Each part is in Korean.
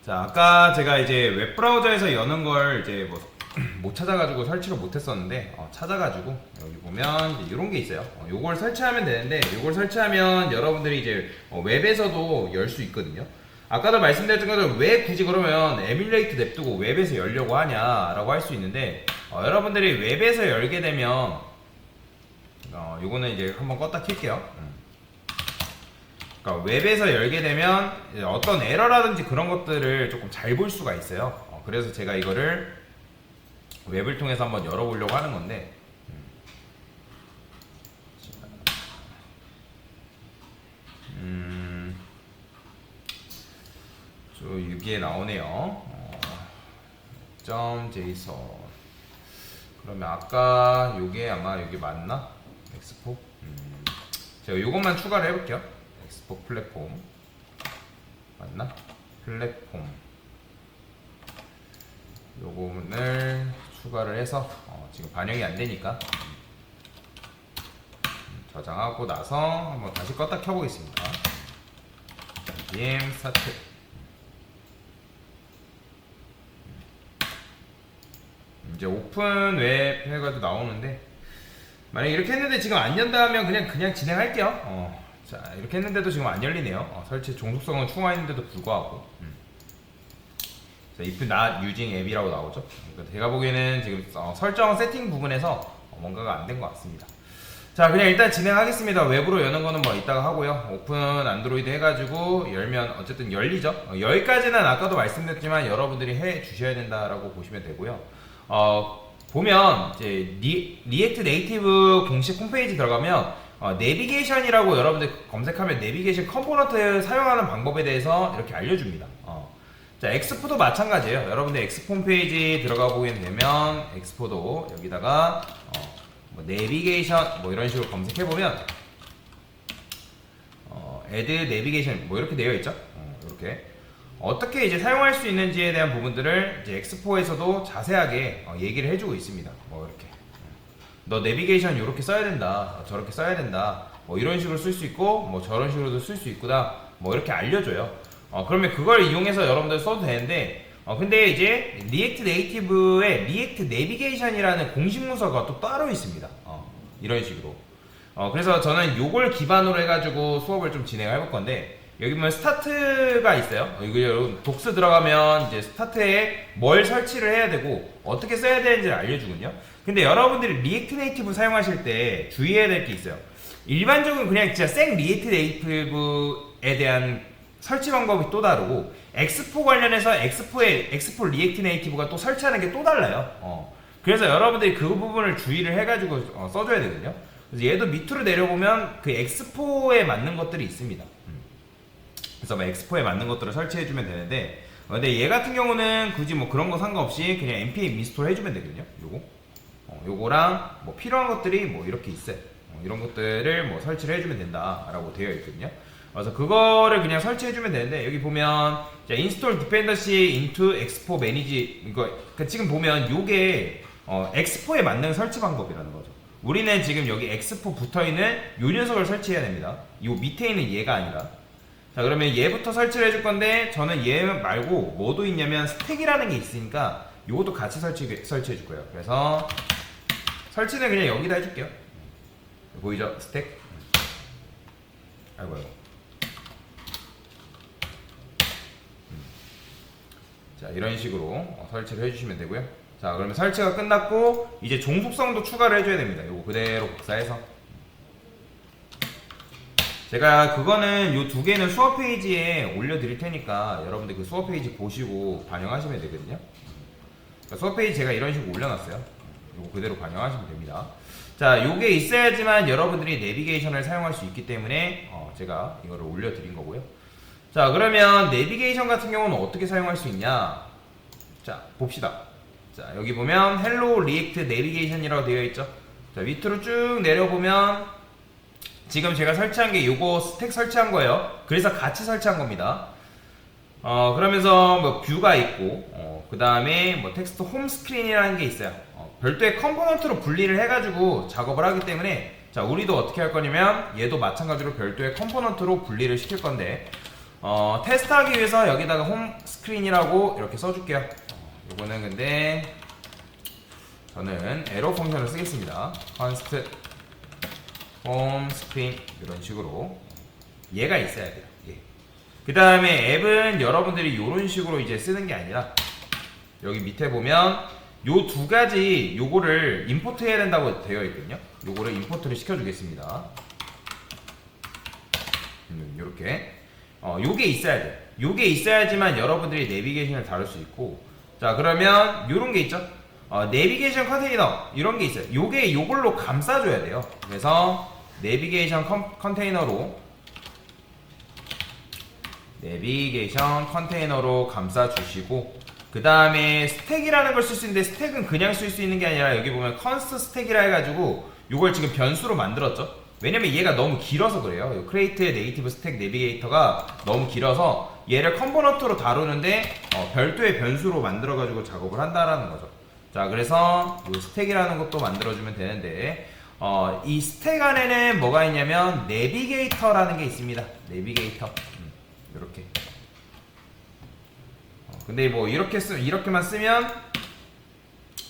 자, 아까 제가 이제 웹브라우저에서 여는 걸 이제 뭐 못 찾아가지고 설치를 못했었는데 찾아가지고 여기 보면 이제 이런 게 있어요. 요걸 설치하면 되는데 요걸 설치하면 여러분들이 이제 웹에서도 열 수 있거든요. 아까도 말씀드렸던 것처럼 왜 굳이 그러면 에뮬레이트 냅두고 웹에서 열려고 하냐라고 할 수 있는데 여러분들이 웹에서 열게 되면 요거는 이제 한번 껐다 킬게요. 그러니까 웹에서 열게 되면 어떤 에러라든지 그런 것들을 조금 잘 볼 수가 있어요. 그래서 제가 이거를 웹을 통해서 한번 열어보려고 하는 건데 저 여기에 나오네요. .json 그러면 아까 요게 아마 여기 맞나? 엑스포? 제가 요것만 추가를 해볼게요. 엑스포 플랫폼 맞나? 플랫폼 요거를 추가를 해서 지금 반영이 안 되니까 저장하고 나서 한번 다시 껐다 켜보겠습니다. VM 스타트. 이제 오픈 웹 해가지고 나오는데 만약에 이렇게 했는데 지금 안 연다 하면 그냥 진행할게요. 자, 이렇게 했는데도 지금 안 열리네요. 설치 종속성은 추가했는데도 불구하고 자, if not using 앱이라고 나오죠. 그러니까 제가 보기에는 지금 설정 세팅 부분에서 뭔가가 안 된 것 같습니다. 자, 그냥 일단 진행하겠습니다. 웹으로 여는 거는 뭐 이따가 하고요. 오픈 안드로이드 해가지고 열면 어쨌든 열리죠. 여기까지는 아까도 말씀드렸지만 여러분들이 해 주셔야 된다라고 보시면 되고요. 보면 이제 리액트 네이티브 공식 홈페이지 들어가면 내비게이션이라고 여러분들 검색하면 내비게이션 컴포넌트 사용하는 방법에 대해서 이렇게 알려줍니다. 자, 엑스포도 마찬가지예요. 여러분들 엑스포 홈페이지 들어가 보게 되면 엑스포도 여기다가 뭐 내비게이션 뭐 이런 식으로 검색해 보면 애드 내비게이션 뭐 이렇게 되어 있죠. 이렇게 어떻게 이제 사용할 수 있는지에 대한 부분들을 이제 엑스포에서도 자세하게 얘기를 해주고 있습니다. 뭐 이렇게 너 내비게이션 이렇게 써야 된다, 저렇게 써야 된다, 뭐 이런 식으로 쓸 수 있고 뭐 저런 식으로도 쓸 수 있구나, 뭐 이렇게 알려줘요. 그러면 그걸 이용해서 여러분들 써도 되는데 근데 이제 리액트 네이티브에 리액트 내비게이션이라는 공식 문서가 또 따로 있습니다. 이런 식으로. 그래서 저는 요걸 기반으로 해가지고 수업을 좀 진행해 볼 건데 여기 보면 스타트가 있어요. 이거 여러분 독스 들어가면 이제 스타트에 뭘 설치를 해야 되고 어떻게 써야 되는지를 알려주거든요. 근데 여러분들이 리액트 네이티브 사용하실 때 주의해야 될 게 있어요. 일반적으로 그냥 진짜 생 리액트 네이티브에 대한 설치 방법이 또 다르고 엑스포 관련해서 엑스포 리액트 네이티브가 또 설치하는 게 또 달라요. 그래서 여러분들이 그 부분을 주의를 해가지고 써줘야 되거든요. 그래서 얘도 밑으로 내려보면 그 엑스포에 맞는 것들이 있습니다. 그래서 뭐 엑스포에 맞는 것들을 설치해주면 되는데 근데 얘 같은 경우는 굳이 뭐 그런 거 상관없이 그냥 npm 인스톨 해주면 되거든요. 요거랑 뭐 필요한 것들이 뭐 이렇게 있어요. 이런 것들을 뭐 설치를 해주면 된다라고 되어 있거든요. 그래서 그거를 그냥 설치해주면 되는데 여기 보면 install dependency into expo manage 이거 그러니까 지금 보면 요게 엑스포에 맞는 설치 방법이라는 거죠. 우리는 지금 여기 엑스포 붙어있는 요 녀석을 설치해야 됩니다. 요 밑에 있는 얘가 아니라. 자, 그러면 얘부터 설치를 해줄 건데 저는 얘 말고 뭐도 있냐면 스택이라는 게 있으니까 요것도 같이 설치해 줄 거예요. 그래서 설치는 그냥 여기다 해줄게요. 보이죠? 스택. 아이고. 자, 이런 식으로 설치를 해주시면 되고요. 자, 그러면 설치가 끝났고 이제 종속성도 추가를 해줘야 됩니다. 요거 그대로 복사해서 제가 그거는 요 두 개는 수업 페이지에 올려드릴 테니까 여러분들 그 수업 페이지 보시고 반영하시면 되거든요. 그러니까 수업 페이지 제가 이런 식으로 올려놨어요. 요거 그대로 반영하시면 됩니다. 자, 요게 있어야지만 여러분들이 내비게이션을 사용할 수 있기 때문에 제가 이거를 올려드린 거고요. 자, 그러면 내비게이션 같은 경우는 어떻게 사용할 수 있냐? 자, 봅시다. 자, 여기 보면 헬로 리액트 내비게이션이라고 되어 있죠. 자, 밑으로 쭉 내려보면 지금 제가 설치한 게 요거 스택 설치한 거예요. 그래서 같이 설치한 겁니다. 그러면서 뭐 뷰가 있고 그 다음에 뭐 텍스트 홈 스크린이라는 게 있어요. 별도의 컴포넌트로 분리를 해가지고 작업을 하기 때문에 자, 우리도 어떻게 할 거냐면 얘도 마찬가지로 별도의 컴포넌트로 분리를 시킬 건데 테스트하기 위해서 여기다가 홈 스크린이라고 이렇게 써줄게요. 요거는 근데 저는 에러 펑션을 쓰겠습니다. const 홈 스크린 이런 식으로 얘가 있어야 돼요. 예. 그 다음에 앱은 여러분들이 이런 식으로 이제 쓰는 게 아니라 여기 밑에 보면 요 두 가지 요거를 임포트 해야 된다고 되어 있거든요. 요거를 임포트를 시켜주겠습니다. 요렇게 요게 있어야 돼요. 요게 있어야지만 여러분들이 내비게이션을 다룰 수 있고, 자 그러면 요런 게 있죠. 내비게이션 컨테이너 이런 게 있어요. 요게 요걸로 감싸줘야 돼요. 그래서 내비게이션 컨테이너로 감싸주시고, 그 다음에 스택이라는 걸 쓸 수 있는데 스택은 그냥 쓸 수 있는 게 아니라 여기 보면 컨스트 스택이라 해가지고 요걸 지금 변수로 만들었죠. 왜냐면 얘가 너무 길어서 그래요. 크레이트의 네이티브 스택 내비게이터가 너무 길어서 얘를 컴포넌트로 다루는데 별도의 변수로 만들어가지고 작업을 한다라는 거죠. 자 그래서 이 스택이라는 것도 만들어주면 되는데 이 스택 안에는 뭐가 있냐면 내비게이터라는 게 있습니다. 내비게이터 이렇게. 근데 뭐 이렇게만 쓰면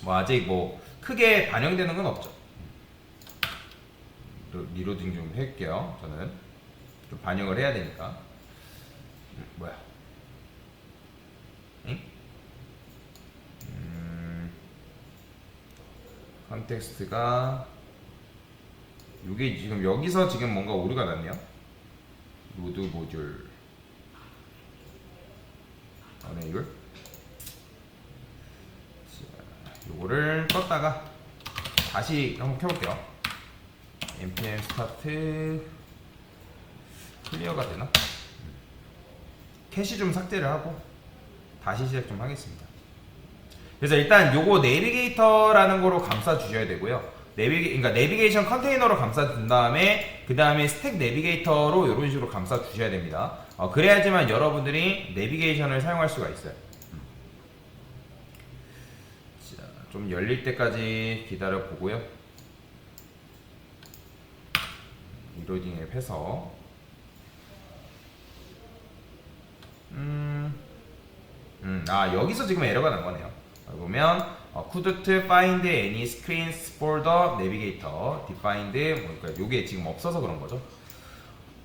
뭐 아직 뭐 크게 반영되는 건 없죠. 리로딩 좀 할게요. 저는 좀 반영을 해야 되니까. 뭐야? 응? 컨텍스트가 이게 지금 여기서 지금 뭔가 오류가 났네요. 로드 모듈 enable. 요거를 껐다가 다시 한번 켜볼게요. npm start 클리어가 되나? 캐시 좀 삭제를 하고 다시 시작 좀 하겠습니다. 그래서 일단 요거 내비게이터라는 거로 감싸 주셔야 되고요. 그러니까 내비게이션 컨테이너로 감싸 준 다음에 그 다음에 스택 내비게이터로 이런 식으로 감싸 주셔야 됩니다. 그래야지만 여러분들이 내비게이션을 사용할 수가 있어요. 자, 좀 열릴 때까지 기다려 보고요. 리로딩 앱 해서 여기서 지금 에러가 난 거네요. 보면 couldn't find any screens for the navigator defined 그러니까 요게 지금 없어서 그런 거죠.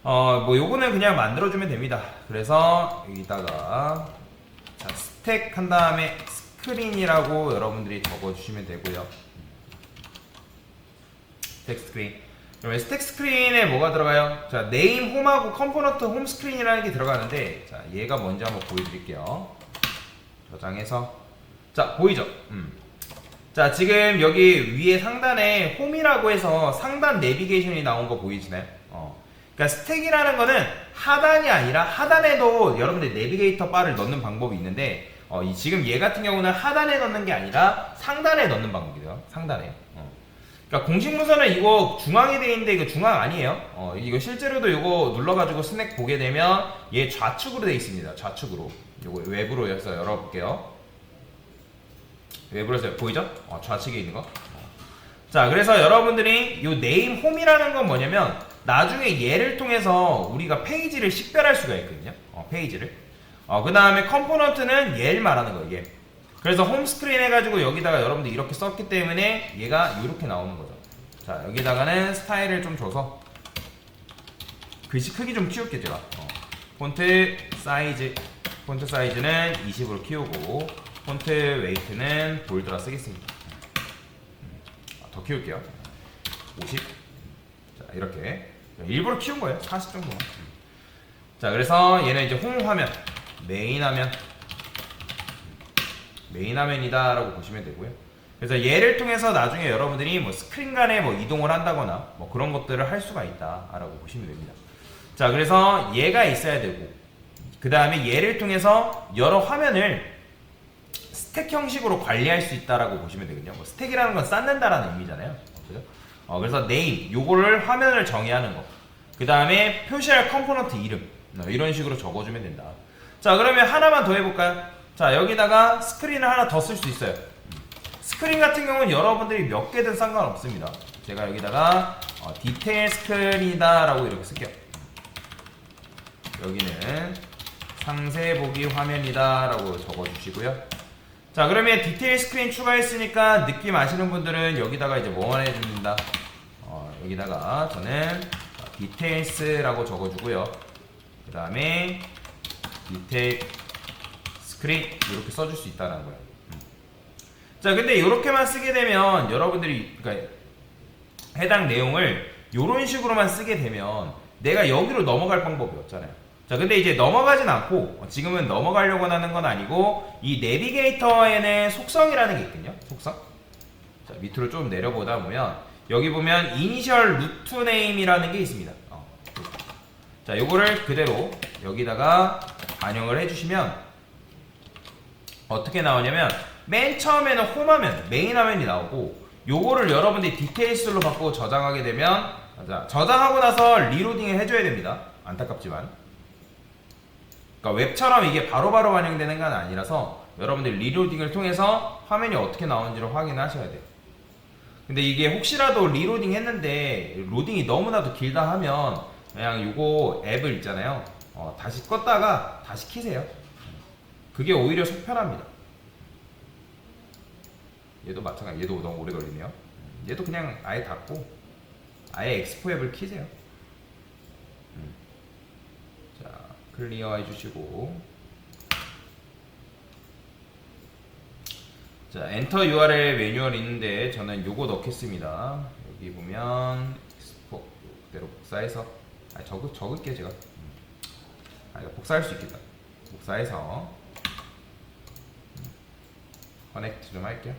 뭐 요거는 그냥 만들어주면 됩니다. 그래서 여기다가 자, 스택 한 다음에 스크린이라고 여러분들이 적어주시면 되고요. 스택 스크린. 그러면 스택 스크린에 뭐가 들어가요? 자, 네임 홈하고 컴포넌트 홈 스크린이라는 게 들어가는데, 자, 얘가 뭔지 한번 보여드릴게요. 저장해서. 자, 보이죠? 자, 지금 여기 위에 상단에 홈이라고 해서 상단 내비게이션이 나온 거 보이시나요? 그러니까 스택이라는 거는 하단이 아니라 하단에도 여러분들 내비게이터 바를 넣는 방법이 있는데 지금 얘 같은 경우는 하단에 넣는 게 아니라 상단에 넣는 방법이에요. 상단에. 그러니까 공식 문서는 이거 중앙에 돼 있는데 이거 중앙 아니에요. 이거 실제로도 이거 눌러가지고 스낵 보게 되면 얘 좌측으로 돼 있습니다. 좌측으로. 이거 외부로 해서 열어볼게요. 외부로 해서 보이죠? 좌측에 있는 거. 자, 그래서 여러분들이 이 네임 홈이라는 건 뭐냐면 나중에 얘를 통해서 우리가 페이지를 식별할 수가 있거든요. 페이지를. 그 다음에 컴포넌트는 얘를 말하는 거예요. 얘. 그래서 홈 스크린 해가지고 여기다가 여러분들 이렇게 썼기 때문에 얘가 이렇게 나오는 거죠. 자, 여기다가는 스타일을 좀 줘서 글씨 크기 좀 키울게 제가. 폰트 사이즈는 20으로 키우고 폰트 웨이트는 볼드라 쓰겠습니다. 더 키울게요. 50. 자, 이렇게 일부러 키운 거예요. 40 정도만. 자, 그래서 얘는 이제 홈 화면, 메인 화면이다 라고 보시면 되고요. 그래서 얘를 통해서 나중에 여러분들이 뭐 스크린 간에 뭐 이동을 한다거나 뭐 그런 것들을 할 수가 있다 라고 보시면 됩니다. 자, 그래서 얘가 있어야 되고 그 다음에 얘를 통해서 여러 화면을 스택 형식으로 관리할 수 있다라고 보시면 되거든요. 뭐 스택이라는 건 쌓는다라는 의미잖아요. 그죠? 그래서 네임, 요거를 화면을 정의하는 거. 그 다음에 표시할 컴포넌트 이름. 이런 식으로 적어주면 된다. 자, 그러면 하나만 더 해볼까요? 자, 여기다가 스크린을 하나 더 쓸 수 있어요. 스크린 같은 경우는 여러분들이 몇 개든 상관없습니다. 제가 여기다가 디테일 스크린이다 라고 이렇게 쓸게요. 여기는 상세 보기 화면이다 라고 적어주시고요. 자, 그러면 디테일 스크린 추가했으니까 느낌 아시는 분들은 여기다가 이제 뭐만 해줍니다. 여기다가 저는 디테일스라고 적어주고요. 그 다음에 디테일 스크린 이렇게 써줄 수 있다는 거예요. 자, 근데 이렇게만 쓰게 되면 여러분들이 그러니까 해당 내용을 이런 식으로만 쓰게 되면 내가 여기로 넘어갈 방법이 없잖아요. 자, 근데 이제 넘어가진 않고 지금은 넘어가려고 하는 건 아니고 이 내비게이터에는 속성이라는 게 있거든요. 속성. 자, 밑으로 좀 내려보다 보면 여기 보면 이니셜 루트 네임이라는 게 있습니다. 자, 요거를 그대로 여기다가 반영을 해주시면 어떻게 나오냐면 맨 처음에는 홈 화면, 메인 화면이 나오고 요거를 여러분들이 디테일스로 바꾸고 저장하게 되면 자, 저장하고 나서 리로딩을 해줘야 됩니다. 안타깝지만 그러니까 웹처럼 이게 바로바로 반영되는 건 아니라서 여러분들 리로딩을 통해서 화면이 어떻게 나오는지를 확인하셔야 돼요. 근데 이게 혹시라도 리로딩 했는데 로딩이 너무나도 길다 하면 그냥 요거 앱을 있잖아요. 다시 껐다가 다시 키세요. 그게 오히려 속편합니다. 얘도 마찬가지. 얘도 너무 오래 걸리네요. 얘도 그냥 아예 닫고 아예 엑스포 앱을 키세요. 자, 클리어 해주시고 자, 엔터 URL 매뉴얼 있는데 저는 요거 넣겠습니다. 여기 보면 엑스포 그대로 복사해서 적을게 제가. 이거 복사할 수 있겠다. 복사해서 커넥트 좀 할게요.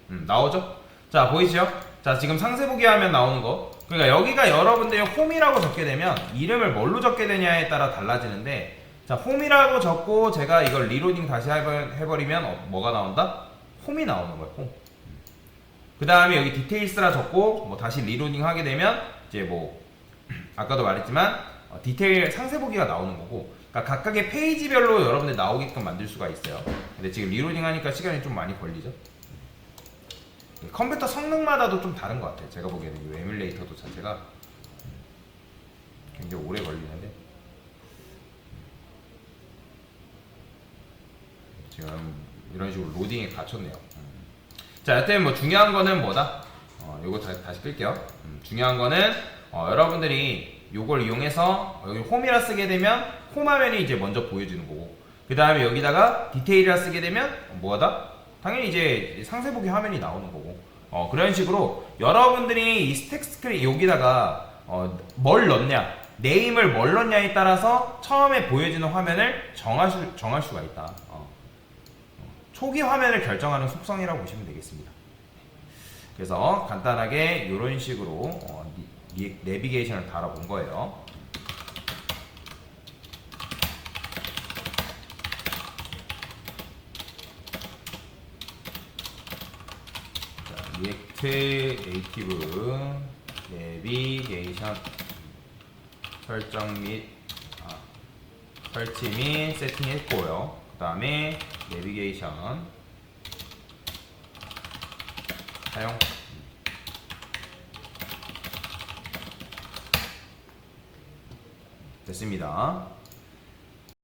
나오죠? 자, 보이시죠? 자, 지금 상세 보기 하면 나오는 거. 그러니까 여기가 여러분들이 홈이라고 적게 되면 이름을 뭘로 적게 되냐에 따라 달라지는데 자, 홈이라고 적고 제가 이걸 리로딩 다시 해버리면 뭐가 나온다? 홈이 나오는 거예요. 홈. 그 다음에 여기 디테일스라 적고 뭐 다시 리로딩 하게 되면 이제 뭐 아까도 말했지만 디테일 상세 보기가 나오는 거고 그러니까 각각의 페이지별로 여러분들 나오게끔 만들 수가 있어요. 근데 지금 리로딩 하니까 시간이 좀 많이 걸리죠. 컴퓨터 성능마다도 좀 다른 것 같아요. 제가 보기에는 이 에뮬레이터도 자체가 굉장히 오래 걸리는데 지금 이런 식으로 로딩에 갇혔네요. 자, 여튼 뭐 중요한 거는 뭐다? 요거 다시 끌게요. 중요한 거는 여러분들이 요걸 이용해서 여기 홈이라 쓰게 되면 홈 화면이 이제 먼저 보여주는 거고 그 다음에 여기다가 디테일이라 쓰게 되면 뭐다? 당연히 이제 상세 보기 화면이 나오는 거고 그런 식으로 여러분들이 이 스택 스크린 여기다가 뭘 넣냐 네임을 뭘 넣냐에 따라서 처음에 보여지는 화면을 정할 수가 있다. 초기 화면을 결정하는 속성이라고 보시면 되겠습니다. 그래서 간단하게 이런 식으로 내비게이션을 달아본 거예요. 리액트 네이티브 내비게이션 설정 및 설치 및 세팅했고요. 그 다음에 내비게이션 사용 됐습니다.